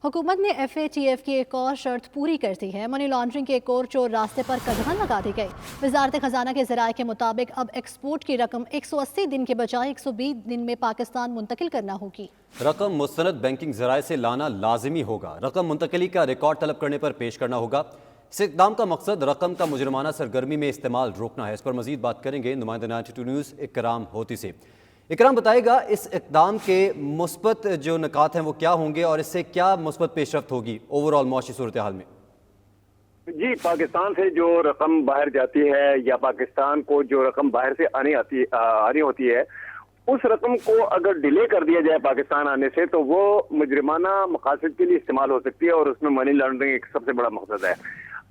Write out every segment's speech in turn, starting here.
हुकूमत ने FATF की एक और शर्त पूरी कर दी है। मनी लॉन्ड्रिंग के एक और चोर रास्ते पर कदम लगा दी गई। वजारत खजाना के ज़राए के मुताबिक अब एक्सपोर्ट की रकम 180 दिन के बजाय 120 दिन में पाकिस्तान मुंतकिल करना होगी। रकम मुस्तनद बैंकिंग ज़राए से लाना लाजिमी होगा। रकम मुंतकली का रिकॉर्ड तलब करने पर पेश करना होगा। इस इक़दाम का मकसद रकम का मुजरमाना सरगर्मी में इस्तेमाल रोकना है। इस पर मजीद बात करेंगे नुमाइंदा 92 न्यूज़ इकराम होती से। इकराम बताएगा इस इक़दाम के मुस्बत जो निकात हैं वो क्या होंगे और इससे क्या मुस्बत पेशरफ्त होगी ओवरऑल मौशी सूरत हाल में। जी, पाकिस्तान से जो रकम बाहर जाती है या पाकिस्तान को जो रकम बाहर से आनी होती है, उस रकम को अगर डिले कर दिया जाए पाकिस्तान आने से तो वो मुजरिमाना मकासद के लिए इस्तेमाल हो सकती है और उसमें मनी लॉन्ड्रिंग एक सबसे बड़ा मकसद है।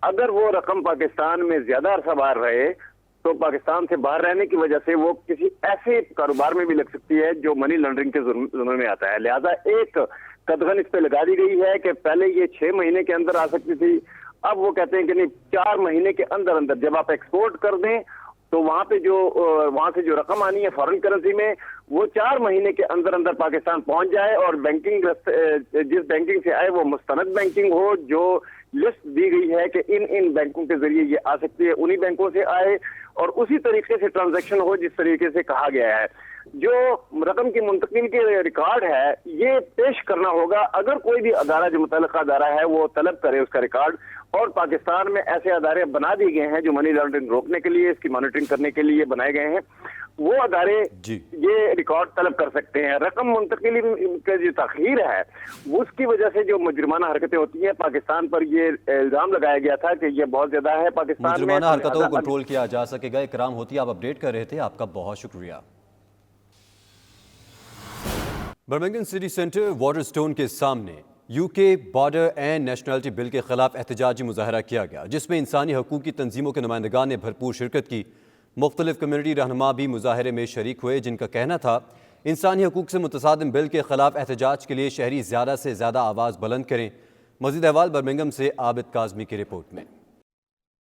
अगर वो रकम पाकिस्तान में ज्यादा अरसा बाहर रहे तो पाकिस्तान से बाहर रहने की वजह से वो किसी ऐसे कारोबार में भी लग सकती है जो मनी लॉन्ड्रिंग के जुर्म में आता है। लिहाजा एक कदगन इस पे लगा दी गई है कि पहले ये 6 महीने के अंदर आ सकती थी, अब वो कहते हैं कि नहीं 4 महीने के अंदर अंदर जब आप एक्सपोर्ट कर दें तो वहां से जो रकम आनी है फॉरेन करेंसी में वो 4 महीने के अंदर अंदर पाकिस्तान पहुंच जाए और जिस बैंकिंग से आए वो मुस्तनद बैंकिंग हो, जो लिस्ट दी गई है कि इन बैंकों के जरिए ये आ सकती है, उन्हीं बैंकों से आए और उसी तरीके से ट्रांजैक्शन हो जिस तरीके से कहा गया है। जो रकम की मुंतकिल के रिकॉर्ड है ये पेश करना होगा। अगर कोई भी अदारा जो मुतल्लिका अदारा है वो तलब करे उसका रिकॉर्ड, और पाकिस्तान में ऐसे अदारे बना दिए गए हैं जो मनी लॉन्ड्रिंग रोकने के लिए, इसकी मॉनिटरिंग करने के लिए बनाए गए हैं, वो अदारे ये रिकॉर्ड तलब कर सकते हैं। रकम मुंतकिली का जो तखीर है उसकी वजह से जो मुजरिमाना हरकतें होती हैं पाकिस्तान पर ये इल्जाम लगाया गया था कि ये बहुत ज्यादा है पाकिस्तान में। मुजरिमाना हरकतों को कंट्रोल किया जा सकेगा। इकराम होती आप अपडेट कर रहे थे, आपका बहुत शुक्रिया। बर्मिंघम सिटी सेंटर वाटरस्टोन के सामने UK border and nationality bill के खिलाफ एहतजाजी मुजाहरा किया गया, जिसमें इंसानी हकूक़ की तंजीमों के नुमाइंदगान ने भरपूर शिरकत की। मुख्तलिफ कम्युनिटी रहनुमा भी मुजाहरे में शरीक हुए, जिनका कहना था इंसानी हकूक़ से मुतसादिम बिल के खिलाफ एहतजाज के लिए शहरी ज़्यादा से ज़्यादा आवाज़ बुलंद करें। मज़ीद अहवाल बर्मिंघम से आबिद काज़मी की रिपोर्ट में।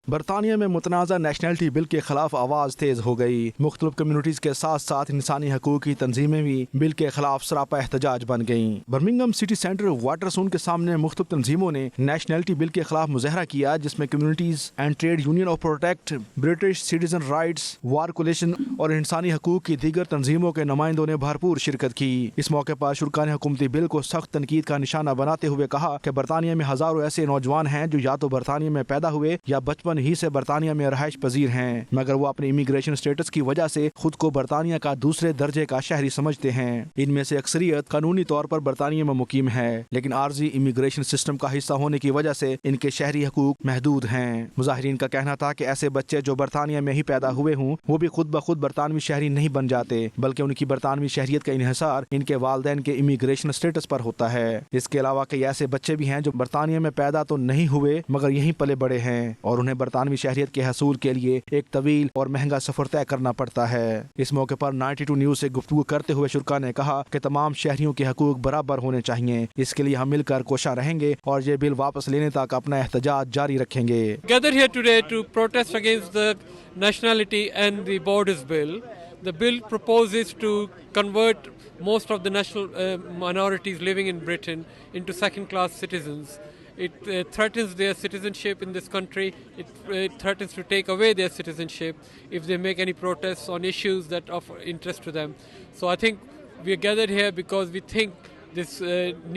बरतानिया में मुतनाज़ा नेशनलिटी बिल के खिलाफ आवाज़ तेज़ हो गई। मुख्तलिफ कम्युनिटीज़ के साथ साथ इंसानी हकूक़ की तंजीमें भी बिल के खिलाफ सरापा एहतजाज बन गईं। बर्मिंघम सिटी सेंटर वाटरस्टोन के सामने मुख्तलिफ तंजीमों ने नेशनलिटी बिल के खिलाफ मुजाहरा किया, जिसमें communities and trade union of protect British citizen rights war coalition और इंसानी हकूक़ की दीगर तंजीमों के नुमाइंदों ने भरपूर शिरकत की। इस मौके पर शुरका ने हुकूमती बिल को सख्त तनकीद का निशाना बनाते हुए कहा कि बरतानिया में हज़ारों ऐसे नौजवान हैं जो या तो बरतानिया में पैदा हुए या बचपन ही से बरतानिया में रहायश पजीर हैं, मगर वो अपने इमिग्रेशन स्टेटस की वजह से खुद को बरतानिया का दूसरे दर्जे का शहरी समझते हैं। इनमें से अक्सरियत कानूनी तौर पर बरतानिया में मुकीम है, लेकिन आर्जी इमिग्रेशन सिस्टम का हिस्सा होने की वजह से इनके शहरी हकूक महदूद हैं। मुजाहिरीन का कहना था कि ऐसे बच्चे जो बरतानिया में ही पैदा हुए हों वो भी खुद ब खुद बरतानवी शहरी नहीं बन जाते, बल्कि उनकी बरतानवी शहरियत का इन्हिसार इनके वालिदैन के इमिग्रेशन स्टेटस पर होता है। इसके अलावा कई ऐसे बच्चे भी हैं जो बरतानिया में पैदा तो नहीं हुए मगर यहीं पले बड़े हैं और उन्हें बरतानवी शहरियत के हसूल के लिए एक तवील और महंगा सफर तय करना पड़ता है। इस मौके पर 92 न्यूज़ से गुफ्तगू करते हुए शुरका ने कहा कि तमाम शहरियों के हकूक बराबर होने चाहिए। इसके लिए हम मिलकर कोशा रहेंगे और ये बिल वापस लेने तक अपना एहतजाज जारी रखेंगे। Gathered here today to protest against the nationality and the borders bill. The bill proposes to convert most of the national minorities living in Britain into second-class citizens. It threatens their citizenship in this country. It threatens to take away their citizenship if they make any protests on issues that are of interest to them. So I think we are gathered here because we think this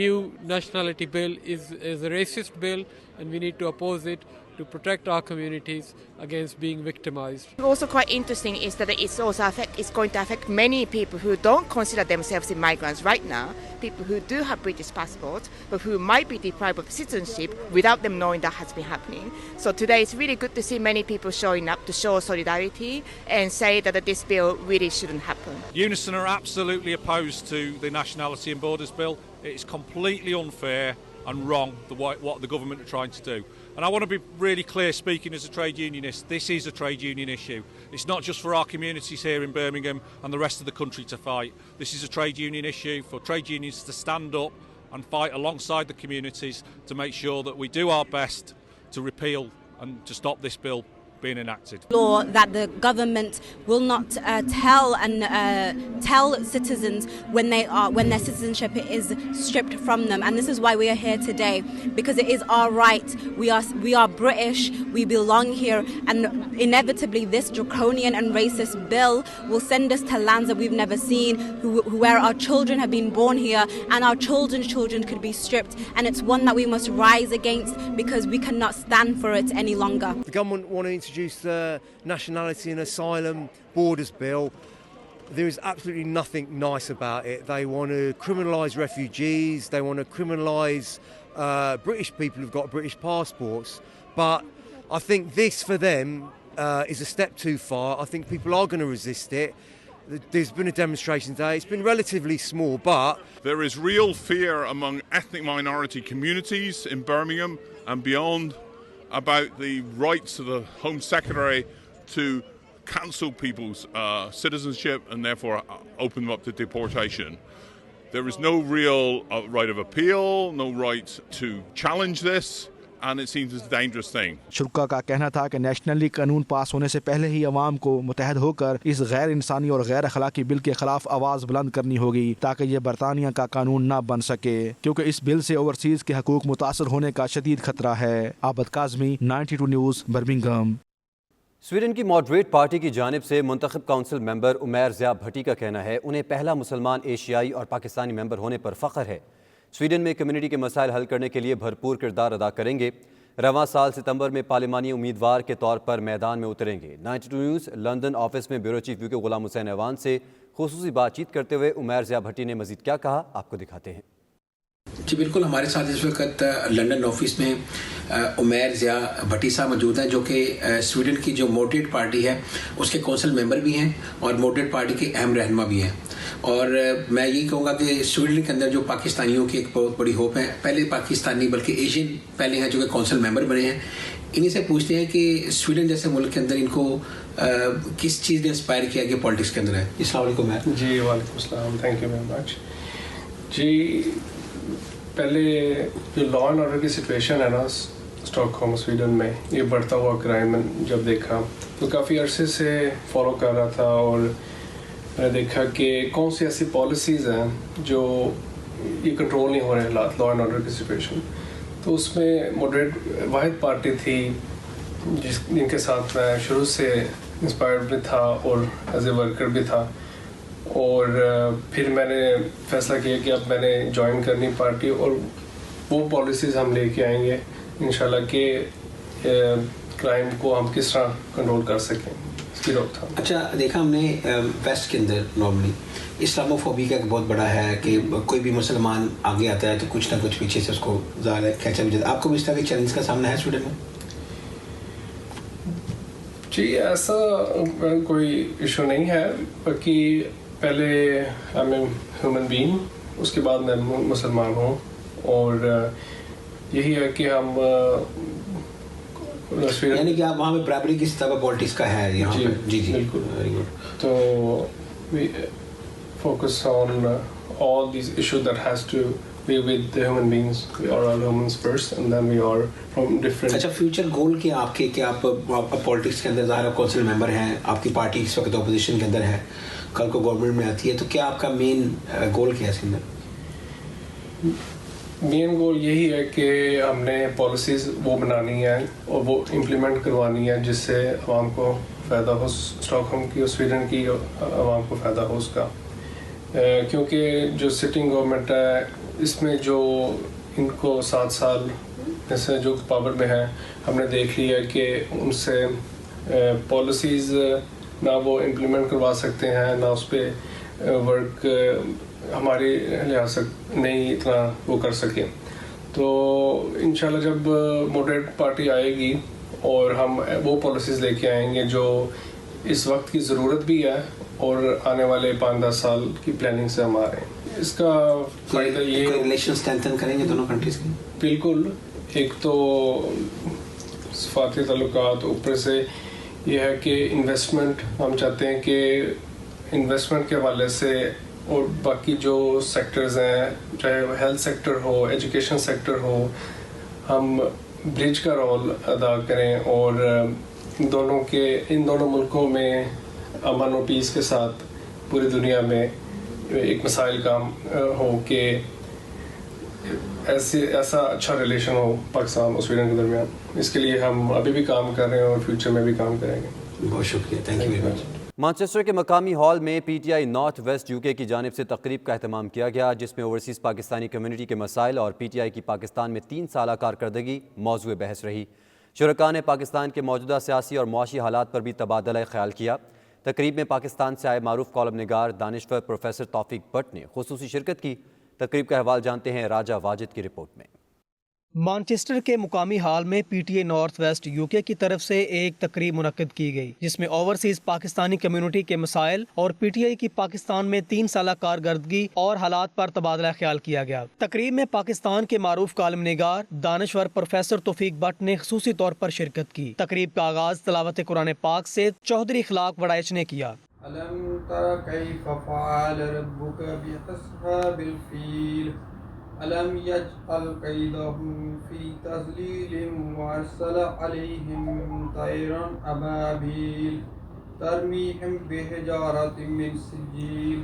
new nationality bill is a racist bill and we need to oppose it to protect our communities against being victimized. Also quite interesting is that it's going to affect many people who don't consider themselves immigrants right now, people who do have British passports but who might be deprived of citizenship without them knowing that has been happening. So today it's really good to see many people showing up to show solidarity and say that this bill really shouldn't happen. Unison are absolutely opposed to the Nationality and Borders Bill. It's completely unfair and wrong what the government are trying to do. And I want to be really clear, speaking as a trade unionist, this is a trade union issue. It's not just for our communities here in Birmingham and the rest of the country to fight. This is a trade union issue for trade unions to stand up and fight alongside the communities to make sure that we do our best to repeal and to stop this bill being enacted. Law that the government will not tell citizens when their citizenship is stripped from them, and this is why we are here today, because it is our right. We are British, we belong here, and inevitably this draconian and racist bill will send us to lands that we've never seen, where our children have been born here, and our children's children could be stripped, and it's one that we must rise against because we cannot stand for it any longer. The government want to introduce the Nationality and Asylum Borders Bill. There is absolutely nothing nice about it. They want to criminalise refugees, they want to criminalise British people who've got British passports, but I think this for them is a step too far. I think people are going to resist it. There's been a demonstration today. It's been relatively small, but there is real fear among ethnic minority communities in Birmingham and beyond about the rights of the Home Secretary to cancel people's citizenship and therefore open them up to deportation. There is no real right of appeal, no right to challenge this, and it seems a dangerous thing. शुल्का का कहना था कि nationally कानून पास होने से पहले ही अवाम को मुतहद होकर इस गैर इंसानी और गैर अखलाकी बिल के खिलाफ आवाज बुलंद करनी होगी ताकि ये बरतानिया का कानून ना बन सके, क्योंकि इस बिल से ओवरसीज के हकूक मुतासर होने का शदीद खतरा है। आबद काज़मी, 92 न्यूज़, बर्मिंघम। स्वीडन की मॉडरेट पार्टी की जानिब से मुंतखब काउंसिल मेंबर उमैर ज़िया भट्टी का कहना है उन्हें पहला मुसलमान एशियाई और पाकिस्तानी मेंबर होने पर फ़ख्र है। स्वीडन में कम्युनिटी के मसाइल हल करने के लिए भरपूर किरदार अदा करेंगे। रवां साल सितंबर में पार्लिमानी उम्मीदवार के तौर पर मैदान में उतरेंगे। 92 न्यूज़ लंदन ऑफिस में bureau chief UK Ghulam Hussain ऐवान से खुसूसी बातचीत करते हुए उमैर ज़िया भट्टी ने मज़ीद क्या कहा, आपको दिखाते हैं। जी बिल्कुल, हमारे साथ इस वक्त लंदन ऑफिस में उमैर ज़िया भट्टी साहब मौजूद हैं, जो कि स्वीडन की जो मॉडरेट पार्टी है उसके कौंसिल मेंबर भी हैं और मॉडरेट पार्टी के अहम रहनुमा भी हैं। और मैं यही कहूँगा कि स्वीडन के अंदर जो पाकिस्तानियों की एक बहुत बड़ी होप है, पहले पाकिस्तानी बल्कि एशियन पहले हैं जो कि कौंसिल मेंबर बने हैं। इन्हीं से पूछते हैं कि स्वीडन जैसे मुल्क के अंदर इनको किस चीज़ ने इंस्पायर किया कि पॉलिटिक्स के अंदर है। अस्सलाम वालेकुम मैम। जी वालेकुम अस्सलाम, थैंक यू वेरी मच। जी पहले जो लॉ एंड ऑर्डर की सिचुएशन है ना स्टॉकहोम स्वीडन में, ये बढ़ता हुआ क्राइम जब देखा तो काफ़ी अरसे से फॉलो कर रहा था और मैंने देखा कि कौन सी ऐसी पॉलिसीज़ हैं जो ये कंट्रोल नहीं हो रहे हालात लॉ एंड ऑर्डर की सिचुएशन। तो उसमें मॉडरेट वाहिद पार्टी थी जिनके साथ मैं शुरू से इंस्पायर्ड भी था और एज ए वर्कर भी था। और फिर मैंने फैसला किया कि अब मैंने ज्वाइन करनी पार्टी और वो पॉलिसीज़ हम लेके आएंगे इंशाल्लाह कि क्राइम को हम किस तरह कंट्रोल कर सकें, इसकी रोकथाम। अच्छा, देखा हमने वेस्ट के अंदर नॉर्मली इस्लामोफोबी का एक बहुत बड़ा है कि कोई भी मुसलमान आगे आता है तो कुछ ना कुछ पीछे से उसको ज़्यादा खींचा भी जाता है। आपको भी इस तरह के चैलेंज का सामना है स्वीडन में? जी ऐसा कोई इशू नहीं है, बाकी पहले आई एम ह्यूमन बीइंग, उसके बाद मैं मुसलमान हूँ और यही है कि हम यानी कि आप वहाँ पे बराबरी की सतह पर पॉलिटिक्स का है यहाँ पे। जी जी बिल्कुल, वेरी गुड। तो we focus on all these issue that has to be with the human beings. We are all humans first and then we are from different। अच्छा, फ्यूचर गोल क्या आपके कि आप पॉलिटिक्स के अंदर ज़ाहिर काउंसिल मेंबर हैं, आपकी पार्टी इस वक्त अपोजिशन के अंदर है, कल को गवर्नमेंट में आती है, तो क्या आपका मेन गोल क्या है इसके अंदर? मेन गोल यही है कि हमने पॉलिसीज़ वो बनानी है और वो इम्प्लीमेंट करवानी है जिससे आवाम को फ़ायदा हो, स्टॉकहोम की और स्वीडन की आवाम को फ़ायदा हो उसका। क्योंकि जो सिटिंग गवर्नमेंट है इसमें जो इनको 7 साल जैसे जो पावर में है, हमने देख लिया कि उनसे पॉलिसीज़ ना वो इम्प्लीमेंट करवा सकते हैं, ना उस पर वर्क हमारे लिहाज से नहीं इतना वो कर सके। तो इंशाल्लाह जब मॉडरेट पार्टी आएगी और हम वो पॉलिसीज़ लेके आएंगे जो इस वक्त की ज़रूरत भी है और आने वाले 5-10 साल की प्लानिंग से हम आ रहे हैं। इसका फायदा ये रिलेशन स्ट्रेंथन करेंगे दोनों कंट्रीज के। बिल्कुल, एक तो सफारती ताल्लुकात, ऊपर से ये है कि इन्वेस्टमेंट हम चाहते हैं कि इन्वेस्टमेंट के हवाले से और बाकी जो सेक्टर्स हैं, चाहे हेल्थ सेक्टर हो, एजुकेशन सेक्टर हो, हम ब्रिज का रोल अदा करें और इन दोनों मुल्कों में अमन और पीस के साथ पूरी दुनिया में एक मिसाइल काम हो कि ऐसा अच्छा रिलेशन हो पाकिस्तान और स्वीडन के दरमियान। इसके लिए हम अभी भी काम कर रहे हैं और फ्यूचर में भी काम करेंगे। बहुत शुक्रिया, thank you very much. Manchester के मकामी हॉल में PTI नॉर्थ वेस्ट UK की जानिब से तकरीब का अहतमाम किया गया, जिसमें ओवरसीज़ पाकिस्तानी कम्युनिटी के मसाइल और PTI की पाकिस्तान में 3 साला कारकर्दगी मौज़ूए बहस रही। शुरका ने पाकिस्तान के मौजूदा सियासी और मुआशी हालात पर भी तबादला ख्याल किया। तकरीब में पाकिस्तान से आए मारूफ कॉलम निगार दानिश्वर प्रोफेसर तौफीक भट्ट ने खुसूसी शिरकत की। तकरीब का अहवाल जानते हैं राजा वाजिद की रिपोर्ट में। मानचेस्टर के मुकामी हाल में PTI नॉर्थ वेस्ट UK की तरफ से एक तकरीब मुनक्किद की गई, जिसमें ओवरसीज पाकिस्तानी कम्युनिटी के मसाइल और PTI की पाकिस्तान में 3 साला कारकर्दगी और हालात पर तबादला ख्याल किया गया। तकरीब में पाकिस्तान के मारूफ कालम निगार दानिश्वर प्रोफेसर तौफीक भट्ट ने खुसूसी तौर पर शिरकत की। तकरीब का आगाज तिलावत कुरान पाक से चौधरी इखलाक वड़ाइच ने किया। अलम यजअल कैदहुम फी तज़लील वअरसल अलैहिम तैरन अबाबील तरमीहिम बिहिजारतिन मिन सिज्जील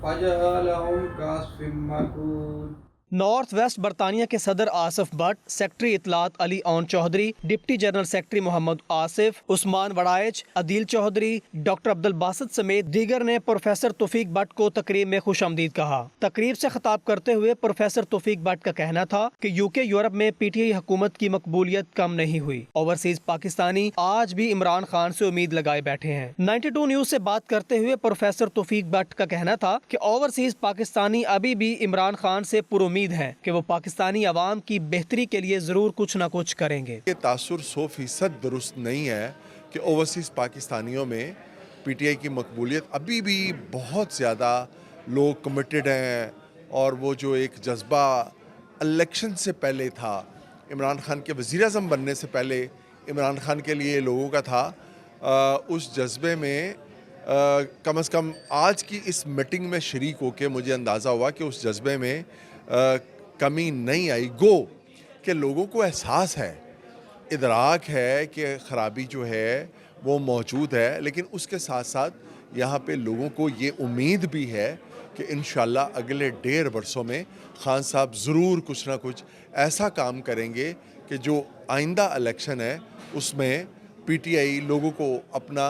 फजअलहुम कअस्फिन मकूल। नॉर्थ वेस्ट बरतानिया के सदर आसिफ भट्ट, सेक्रेटरी इतलात Ali Aun Chaudhry, deputy general secretary Mohammad Asif, Usman Waraich, Adeel Chaudhry, doctor Abdul Basit समेत दीगर ने प्रोफेसर तौफीक भट्ट को तकरीब में खुशामदीद कहा। तकरीब से खिताब करते हुए प्रोफेसर तौफीक भट्ट का कहना था कि UK यूरोप में PTI हुकूमत की मकबूलियत कम नहीं हुई। ओवरसीज पाकिस्तानी आज भी इमरान खान से उम्मीद लगाए बैठे हैं। 92 न्यूज से बात करते हुए प्रोफेसर तौफीक भट्ट का कहना था कि ओवरसीज पाकिस्तानी अभी भी इमरान खान से पुरुमीद है कि वो पाकिस्तानी अवाम की बेहतरी के लिए जरूर कुछ न कुछ करेंगे। ये तासुर 100% दुरुस्त नहीं है कि ओवरसीज पाकिस्तानियों में PTI की मकबूलियत अभी भी बहुत ज़्यादा लोग कमिटेड हैं, और वो जो एक जज्बा इलेक्शन से पहले था, इमरान खान के वज़ीर-ए-आज़म बनने से पहले इमरान खान के लिए लोगों का था, उस जज्बे में कम से कम आज की इस मीटिंग में शरीक होकर मुझे अंदाज़ा हुआ कि उस जज्बे में कमी नहीं आई। गो कि लोगों को एहसास है, इदराक है कि ख़राबी जो है वो मौजूद है, लेकिन उसके साथ साथ यहाँ पे लोगों को ये उम्मीद भी है कि इंशाल्लाह अगले 1.5 वर्षों में खान साहब ज़रूर कुछ ना कुछ ऐसा काम करेंगे कि जो आइंदा इलेक्शन है उसमें PTI लोगों को अपना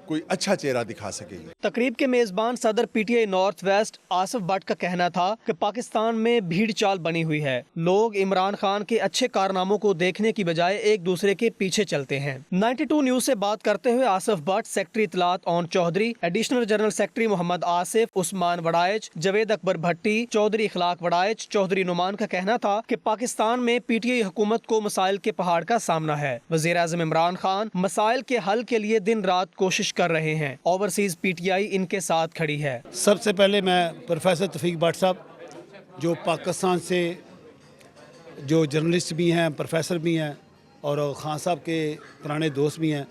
कोई अच्छा चेहरा दिखा सकेगी। तकरीब के मेजबान सदर PTI north west Asif Bhatt का कहना था कि पाकिस्तान में भीड़ चाल बनी हुई है। लोग इमरान खान के अच्छे कारनामों को देखने की बजाय एक दूसरे के पीछे चलते हैं। 92 न्यूज से बात करते हुए आसिफ भट्ट, सेक्रेटरी इतलात Aun Chaudhry, additional general secretary Mohammad Asif, Usman Waraich, Javed Akbar Bhatti, Chaudhry Ikhlaq Waraich, Chaudhry Noman का कहना था कि पाकिस्तान में PTI हुकूमत को मसाइल के पहाड़ का सामना है। वज़ीर-ए-आज़म इमरान खान मसाइल के हल के लिए दिन रात कोशिश कर रहे हैं। ओवरसीज PTI इनके साथ खड़ी है। सबसे पहले मैं प्रोफेसर तौफीक भट्ट साहब, जो पाकिस्तान से जो जर्नलिस्ट भी हैं, प्रोफेसर भी हैं और खान साहब के पुराने दोस्त भी हैं,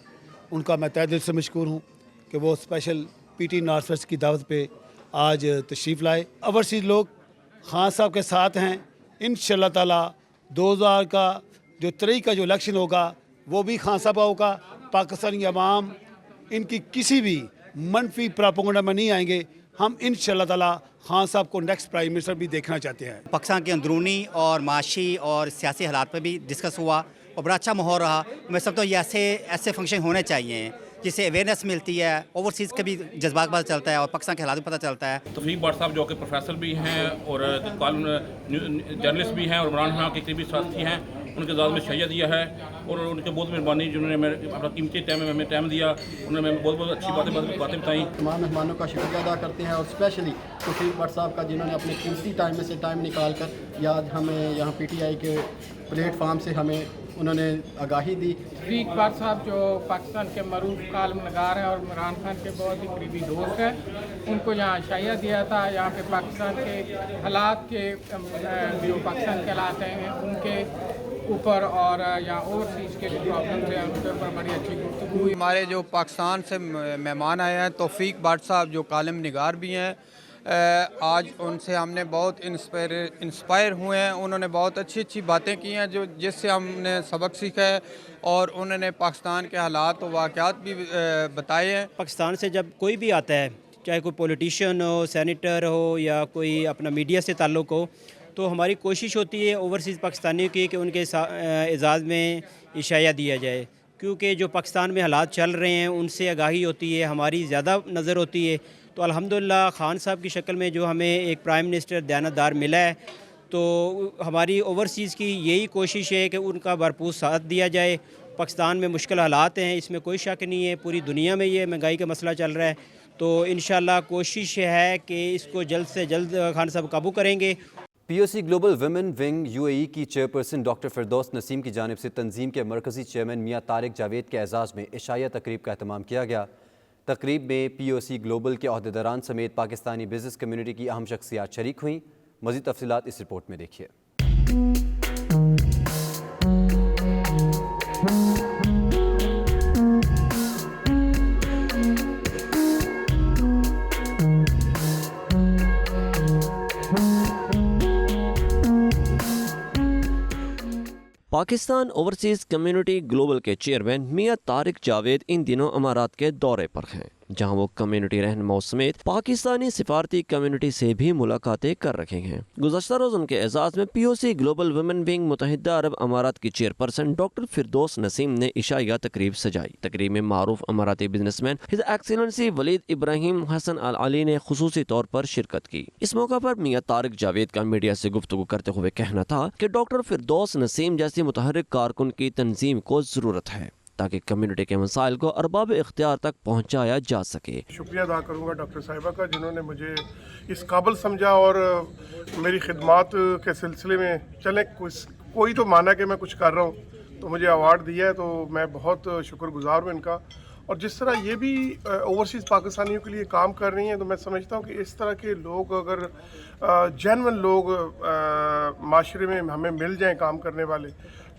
उनका मैं तहे दिल से मशकूर हूँ कि वो स्पेशल PTI नॉर्थ वेस्ट की दावत पे आज तशरीफ़ लाए। ओवरसीज लोग खान साहब के साथ हैं। इंशाअल्लाह ताला 2000 का जो 23 का जो इलेक्शन होगा वो भी खान साहब का होगा। पाकिस्तानी अवाम इनकी किसी भी मनफी प्रोपेगेंडा में नहीं आएंगे। हम इंशाअल्लाह ताला खान साहब को नेक्स्ट प्राइम मिनिस्टर भी देखना चाहते हैं। पाकिस्तान के अंदरूनी और माशी और सियासी हालात पर भी डिस्कस हुआ और बड़ा अच्छा माहौल रहा। मैं समझता हूँ ये ऐसे फंक्शन होने चाहिए जिससे अवेयरनेस मिलती है, ओवरसीज़ का भी जज्बात पता चलता है और पाकिस्तान के हालात भी पता चलता है। तौफीक भट्ट साहब जो कि प्रोफेसर भी हैं और जर्नलिस्ट भी हैं और इमरान खान के करीबी साथी हैं, उनके ज़ात में शैया दिया है और उनके बहुत मेहरबानी जिन्होंने मेरे अपना कीमती टाइम में हमें टाइम दिया, उन्होंने हमें बहुत अच्छी बातें बताई। तमाम मेहमानों का शुक्रिया अदा करते हैं और स्पेशली तौफीक भट्ट साहब का जिन्होंने अपने कीमती टाइम में से टाइम निकाल कर आज हमें यहाँ PTI के प्लेटफार्म से हमें उन्होंने आगाही दी। तौफीक भट्ट साहब जो पाकिस्तान के मरूफ कालम नगार हैं और इमरान खान के बहुत ही करीबी दोस्त हैं, उनको यहाँ शाया दिया था। यहाँ पे पाकिस्तान के हालात के जो पाकिस्तान के हालात हैं उनके ऊपर और यहाँ ओवरसीज के जो प्रॉब्लम थे उनके ऊपर बड़ी अच्छी गुफ्तगू हुई। हमारे जो पाकिस्तान से मेहमान आए हैं तौफीक भट्ट साहब जो कालम निगार भी हैं, آج ان سے ہم نے بہت انسپائر ہوئے ہیں. انہوں نے بہت اچھی اچھی باتیں کی ہیں جس سے ہم نے سبق سیکھا ہے, اور انہوں نے پاکستان کے حالات و واقعات بھی بتائے ہیں. پاکستان سے جب کوئی بھی آتا ہے, چاہے کوئی پولیٹیشین ہو, سینیٹر ہو, یا کوئی اپنا میڈیا سے تعلق ہو, تو ہماری کوشش ہوتی ہے اوورسیز پاکستانیوں کی کہ ان کے اعزاز میں عشائیہ دیا جائے, کیونکہ جو پاکستان میں حالات چل رہے ہیں ان سے آگاہی ہوتی ہے, ہماری زیادہ نظر ہوتی ہے. تو الحمدللہ خان صاحب کی شکل میں جو ہمیں ایک پرائم منسٹر دیانتدار ملا ہے, تو ہماری اوورسیز کی یہی کوشش ہے کہ ان کا بھرپور ساتھ دیا جائے. پاکستان میں مشکل حالات ہیں, اس میں کوئی شک نہیں ہے, پوری دنیا میں یہ مہنگائی کا مسئلہ چل رہا ہے, تو انشاءاللہ کوشش ہے کہ اس کو جلد سے جلد خان صاحب قابو کریں گے. پی او سی گلوبل ویمن ونگ یو اے ای کی چیئرپرسن ڈاکٹر فردوس نسیم کی جانب سے تنظیم کے مرکزی چیئرمین میاں طارق جاوید کے اعزاز میں عشائیہ تقریب کا اہتمام کیا گیا. تقریب میں پی او سی گلوبل کے عہدیداران سمیت پاکستانی بزنس کمیونٹی کی اہم شخصیات شریک ہوئیں. مزید تفصیلات اس رپورٹ میں دیکھیے. پاکستان اوورسیز کمیونٹی گلوبل کے چیئرمین میاں طارق جاوید ان دنوں امارات کے دورے پر ہیں، جہاں وہ کمیونٹی رہنماؤں سمیت پاکستانی سفارتی کمیونٹی سے بھی ملاقاتیں کر رکھے ہیں. گزشتہ روز ان کے اعزاز میں پی او سی گلوبل ویمن ونگ متحدہ عرب امارات کی چیئرپرسن ڈاکٹر فردوس نسیم نے عشائیہ تقریب سجائی. تقریب میں معروف اماراتی بزنس مین ہز ایکسیلنسی ولید ابراہیم حسن العلی نے خصوصی طور پر شرکت کی. اس موقع پر میاں طارق جاوید کا میڈیا سے گفتگو کرتے ہوئے کہنا تھا کہ ڈاکٹر فردوس نسیم جیسی متحرک کارکن کی تنظیم کو ضرورت ہے تاکہ کمیونٹی کے مسائل کو ارباب اختیار تک پہنچایا جا سکے. شکریہ ادا کروں گا ڈاکٹر صاحبہ کا، جنہوں نے مجھے اس قابل سمجھا اور میری خدمات کے سلسلے میں چلیں کوئی تو مانا کہ میں کچھ کر رہا ہوں تو مجھے ایوارڈ دیا ہے، تو میں بہت شکر گزار ہوں ان کا. اور جس طرح یہ بھی اوورسیز پاکستانیوں کے لیے کام کر رہی ہیں، تو میں سمجھتا ہوں کہ اس طرح کے لوگ اگر جینون لوگ معاشرے میں ہمیں مل جائیں کام کرنے والے،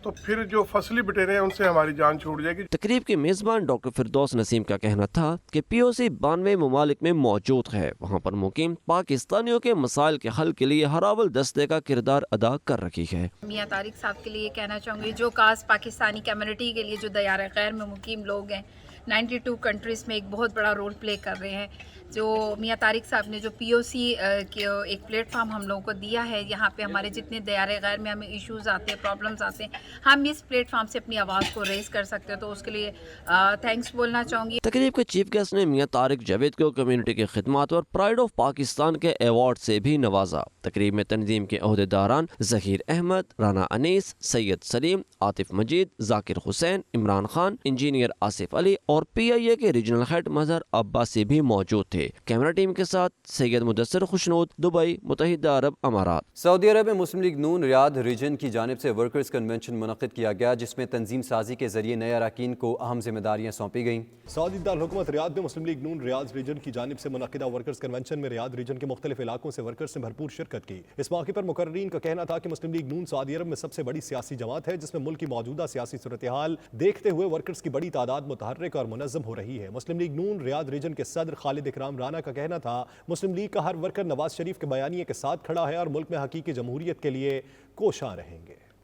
تو پھر جو فصلی بٹیرے ہیں ان سے ہماری جان چھوٹ جائے گی. تقریب کے میزبان ڈاکٹر فردوس نسیم کا کہنا تھا کہ پی او سی 92 ممالک میں موجود ہے، وہاں پر مقیم پاکستانیوں کے مسائل کے حل کے لیے ہراول دستے کا کردار ادا کر رکھی ہے. میاں طارق صاحب کے لیے کہنا چاہوں گی، جو خاص پاکستانی کمیونٹی کے لیے جو دیار غیر میں مقیم لوگ ہیں 92 کنٹریز میں ایک بہت بڑا رول پلے کر رہے ہیں. جو میاں طارق صاحب نے جو پی او سی کے ایک پلیٹ فارم ہم لوگوں کو دیا ہے، یہاں پہ ہمارے جتنے دیار غیر میں ہمیں ایشوز آتے ہیں، پرابلمز آتے ہیں، ہم اس پلیٹ فارم سے اپنی آواز کو ریز کر سکتے ہیں، تو اس کے لیے تھینکس بولنا چاہوں گی. تقریب کے چیف گیسٹ نے میاں طارق جاوید کو کمیونٹی کی خدمات اور پرائڈ آف پاکستان کے ایوارڈ سے بھی نوازا. تقریب میں تنظیم کے عہدیداران ظہیر احمد، رانا انیس، سید سلیم، عاطف مجید، ذاکر حسین، عمران خان، انجینئر آصف علی اور پی آئی اے کے ریجنل ہیڈ مظہر عباسی بھی موجود تھے. کیمرہ ٹیم کے ساتھ سید مدثر خوشنود، دبئی، متحدہ عرب امارات. سعودی عرب میں مسلم لیگ نون ریاض ریجن کی جانب سے ورکرز کنونشن منعقد کیا گیا، جس میں تنظیم سازی کے ذریعے نئے اراکین کو اہم ذمہ داریاں سونپی گئیں. سعودی دارالحکومت ریاض میں مسلم لیگ نون ریاض ریجن کی جانب سے منعقدہ ورکرز کنونشن میں ریاض ریجن کے مختلف علاقوں سے ورکرز نے بھرپور شرکت کی. اس موقع پر مقررین کا کہنا تھا کہ مسلم لیگ نون سعودی عرب میں سب سے بڑی سیاسی جماعت ہے، جس میں ملک کی موجودہ سیاسی صورتحال دیکھتے ہوئے ورکرز کی بڑی تعداد متحرک اور منظم ہو رہی ہے. مسلم لیگ نون ریاض ریجن کے صدر خالد اکرام رانا کا کہنا تھا مسلم لیگ کا ہر ورکر نواز شریف کے بیانیے کے ساتھ کھڑا ہے اور ملک میں حقیقی جمہوریت کے لیے کوشاں رہیں گے.